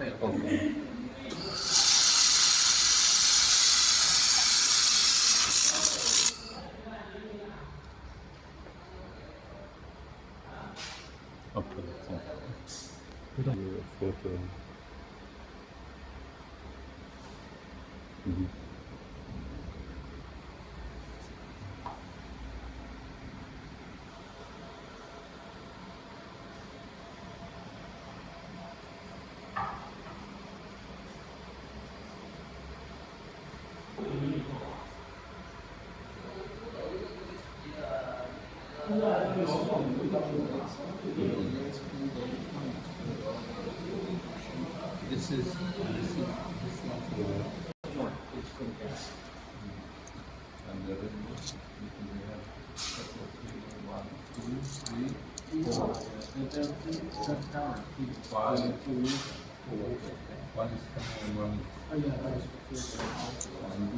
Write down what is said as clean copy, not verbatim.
Okay. Okay. So, your photo. Mhm. This one for the and the rest we have one, two, three, four. Five, four. One is coming and one is and this